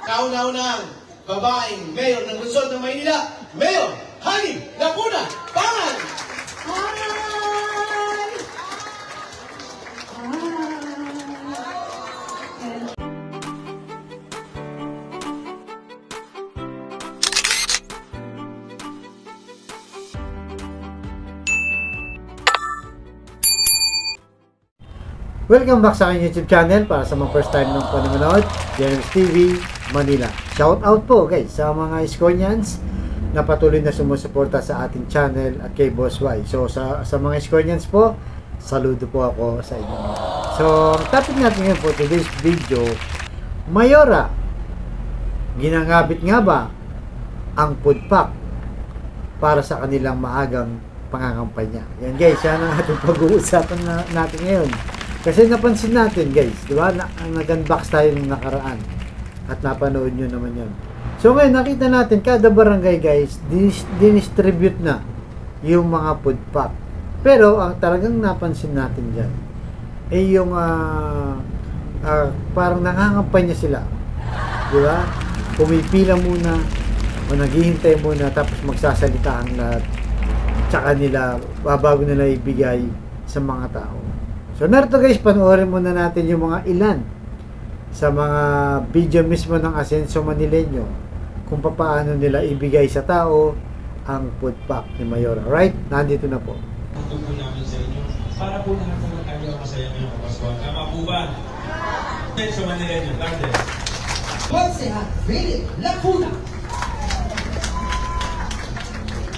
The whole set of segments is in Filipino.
kauna-unang babaeng mayor ng Luzon ng Maynila, Mayor Hani Lacuna Pangan! Welcome back sa aking YouTube channel. Para sa mga first time nung panonood, James TV Manila. Shout out po guys sa mga Iskonians na patuloy na sumusuporta sa ating channel at kay Boss Y. So sa mga Iskonians po, saludo po ako sa inyo. So ang topic natin ngayon po today's video, Mayora, ginangabit nga ba ang food pack para sa kanilang maagang pangangampanya? Yan guys, yan ang ating pag-uusapan natin ngayon. Kasi napansin natin guys, di ba? Nag-unbox tayo nung nakaraan at napanood nyo naman yun. So ngayon nakita natin kada barangay guys, dinistribute na yung mga food pack. Pero ang talagang napansin natin dyan ay yung parang nangangampanya sila. Di ba? Pumipila muna o naghihintay muna tapos magsasalita ang lahat. Tsaka nila, bago nila ibigay sa mga tao. So narito guys, panoorin muna natin yung mga ilan sa mga video mismo ng Asenso Manileño kung paano nila ibigay sa tao ang food pack ni Mayora. Right? Nandito na po. Ito po namin sa inyo para po lahat ng tayo masaya ngayong Kapaskuhan. Tama po ba? Asenso Manileño, Garden. Konsehal Philip Lacuna.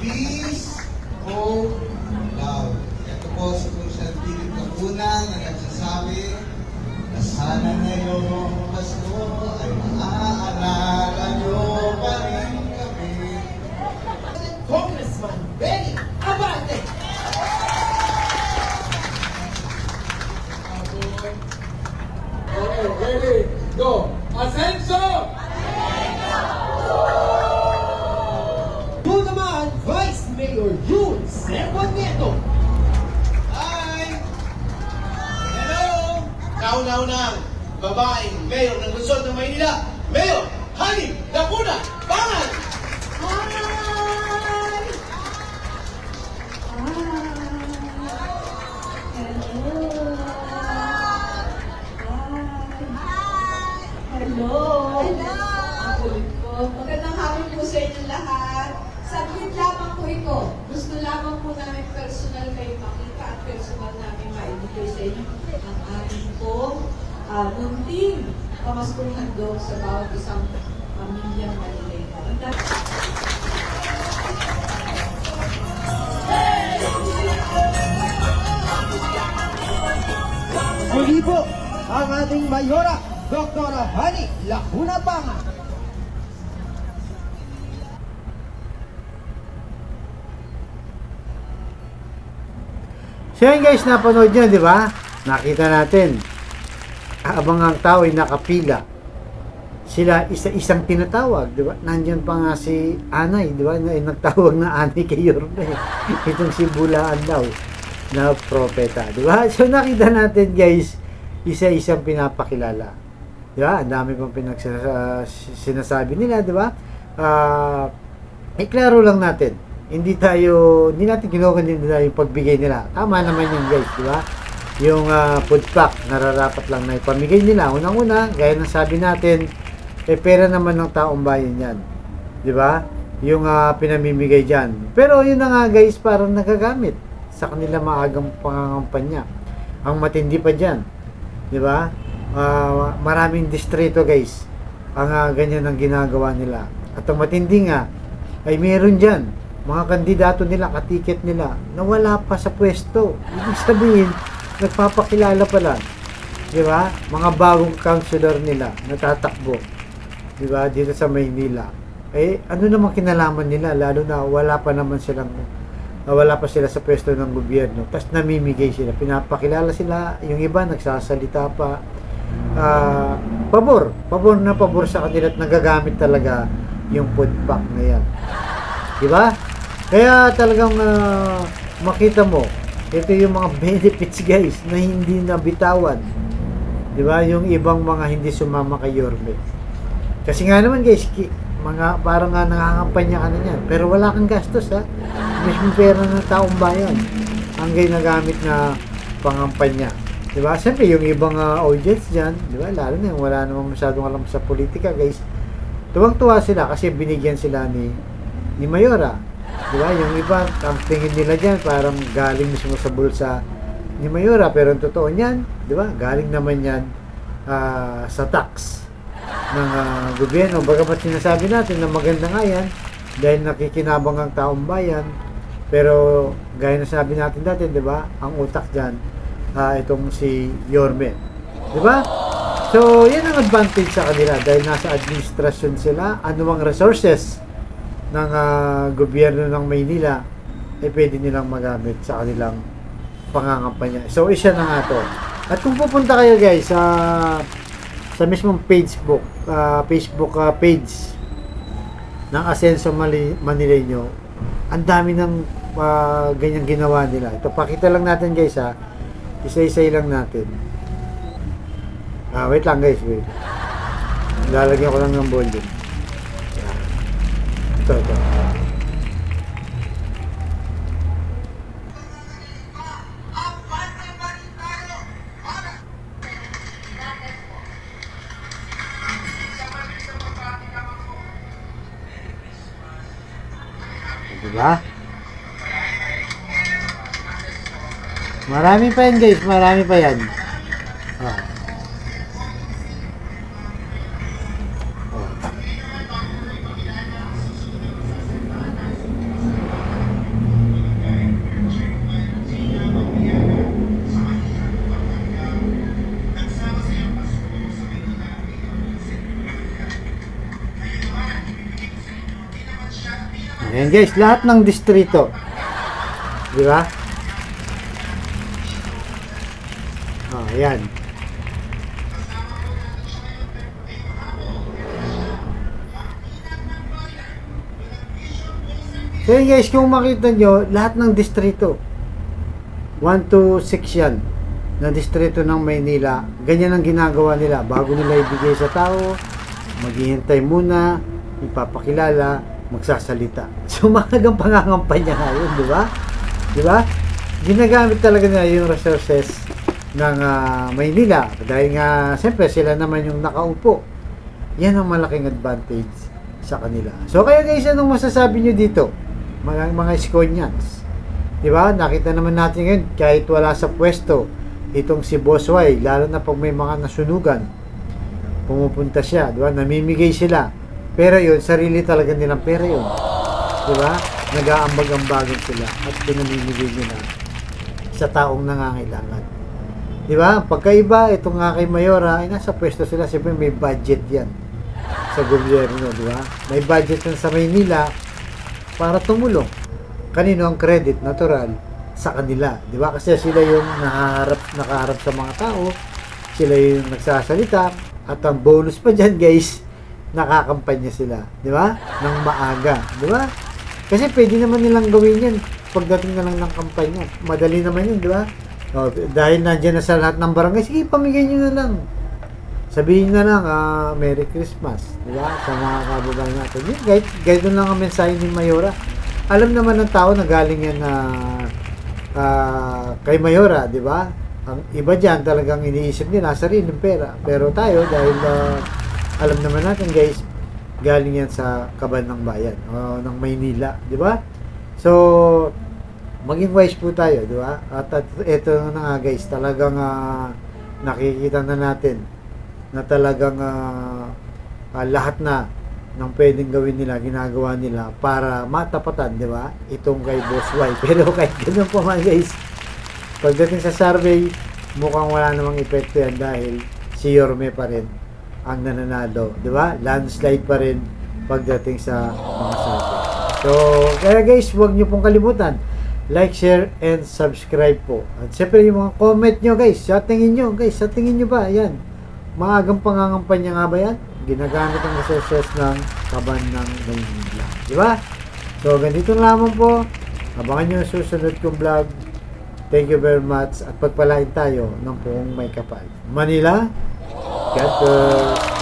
Peace, hope, love. Ito po si Konsehal Philip Lacuna na nagsasabi na sana ngayong Pasko ay maaalala nyo pa rin kami. Congressman Benny Abante. Okay, ready, go! Asenso! Doon naman, Vice Mayor Yul Servan Nieto. Hi! Hello! Kauna-unang babaeng mayor ng Luzon ng Maynila, Mayor Hani Lacuna Pangan! Hello! Ang kulit ko. Magandang hapon po sa inyong lahat. Saglit lamang po ito. Gusto lamang po namin personal kayo makita at personal namin maibigay sa inyo ang ating po munting pamaskong handog sa bawat isang pamilyang Manileño. Muli po ang ating Mayora, Dr. Hani Lacuna Pangan. So yan guys, napanood nyo, di ba? Nakita natin. Habang ang tao ay nakapila, sila isa-isang tinatawag, di ba? Nandiyan pa nga si Anay, di ba? Nagtawag na Anay kay Yorme. Itong si Bulaan daw na propeta, di ba? So nakita natin guys, isa-isang pinapakilala. Di ba? Ang dami pang sinasabi nila, di ba? Iklaro lang natin. Hindi natin kinukundi yung pagbigay nila. Tama naman yun guys, di ba? Yung food pack, nararapat lang na ipamigay nila. Unang-una, gaya ng sabi natin, pera naman ng taong bayan yan. Di ba? Yung pinamimigay dyan. Pero yun na nga guys, parang nagagamit sa kanila maagang pangangampanya. Ang matindi pa dyan. Di ba? Maraming distrito guys. Ang ganyan ang ginagawa nila. At ang matindi nga, ay meron dyan mga kandidato nila, katiket nila na wala pa sa pwesto. Ibig sabihin, nagpapakilala pa lang. Di ba? Mga bagong councilor nila natatakbo. Di ba? Dito sa Maynila. Ano namang kinalaman nila? Lalo na wala pa sila sa pwesto ng gobyerno. Tapos namimigay sila. Pinapakilala sila. Yung iba nagsasalita pa. Pabor sa kanila at nagagamit talaga yung food pack na yan. Di ba? Kaya talagang makita mo, ito yung mga benefits guys na hindi nabitawan. Di ba? Yung ibang mga hindi sumama kay Yorme. Kasi nga naman guys, mga parang nga nangangampanya ka na niyan. Pero wala kang gastos ha. Mismo pera ng taong bayan ang ginagamit na pangampanya. Diba? Siyempre yung ibang audience dyan, diba? Lalo na yung wala namang masyadong alam sa politika guys. Tuwang-tuwa sila kasi binigyan sila ni Mayora. Diba? Yung iba, ang tingin nila dyan parang galing mismo sa bulsa ni Mayora. Pero ang totoo niyan, diba? Galing naman yan sa tax ng gobyerno. Bagamat sinasabi natin na maganda nga yan dahil nakikinabang ang taong bayan, pero gaya na sabi natin dati, di ba, ang utak dyan itong si Yorme, di ba? So yan ang advantage sa kanila dahil nasa administrasyon sila. Anumang resources ng gobyerno ng Maynila ay pwede nilang magamit sa kanilang pangangampanya. So isa na nga to. At kung pupunta kayo guys sa mismong Facebook page ng Asenso Manileño, ang dami ng ganyang ginawa nila. Ito, pakita lang natin guys ha. Isa-isay lang natin. Wait lang guys, wait. Lalagyan ko lang ng volume. Ito. Diba? Marami pa yan guys, marami pa yan. Ayan guys, lahat ng distrito. Di ba? Ayan. So yun guys, kung makita nyo, lahat ng distrito 1 to 6 yan na distrito ng Maynila, ganyan ang ginagawa nila. Bago nila ibigay sa tao, maghihintay muna, ipapakilala, magsasalita. So mahalagang pangangampanya nga yun, di ba? Di ba? Ginagamit talaga nila yung resources ng Maynila dahil nga siyempre sila naman yung nakaupo. Yan ang malaking advantage sa kanila. So kaya guys, anong masasabi nyo dito? Mga Skonians, di ba? Nakita naman natin ngayon kahit wala sa pwesto itong si Boss Y, lalo na pag may mga nasunugan, pumupunta siya, di ba? Namimigay sila. Pero yun, sarili talaga nilang pera yun. Di ba? Nag-aambag-ambagan sila at pinamimigay nila sa taong nangangailangan. Di ba? Pagkaiba, itong nga kay Mayora, ay nasa pwesto sila. Siyempre may budget yan sa gobyerno, di ba? May budget yan sa Maynila para tumulong. Kanino ang credit? Natural sa kanila. Di ba? Kasi sila yung nakaharap sa mga tao. Sila yung nagsasalita. At ang bonus pa dyan, guys, nakakampanya sila, di ba? Nang maaga, di ba? Kasi pwede naman nilang gawin yan pagdating na lang ng kampanya. Madali naman yun, di ba? Dahil nandiyan na sa lahat ng barangay, sige, pamigay nyo na lang. Sabihin na lang, Merry Christmas, di ba? Sa mga kababayan natin. Yun, guide lang ang mensahe ni Mayora. Alam naman ng tao na galing yan kay Mayora, di ba? Ang iba dyan talagang iniisip nila sariling pera. Pero tayo, dahil alam naman natin guys, galing yan sa kaban ng bayan ng Maynila, di ba? So maging wise po tayo, di ba? At ito na nga guys, talagang nakikita na natin na talagang lahat na ng pwedeng gawin nila, ginagawa nila para matapatan, di ba? Itong kay Boss Y. Pero kahit ganun po man guys, pagdating sa survey, mukhang wala namang epekto yan dahil si Yorme pa rin ang nananalo, di ba? Landslide pa rin pagdating sa mga survey. So, kaya guys, huwag nyo pong kalimutan, like, share, and subscribe po. At siyempre yung mga comment nyo guys, sa tingin nyo ba, yan, maagang pangangampanya nga ba yan? Ginagamit ang resources ng kaban ng Maynila, di ba? So, ganito lamang po. Abangan nyo ang susunod kong vlog. Thank you very much at pagpalain tayo ng buong may kapal. Manila, God bless.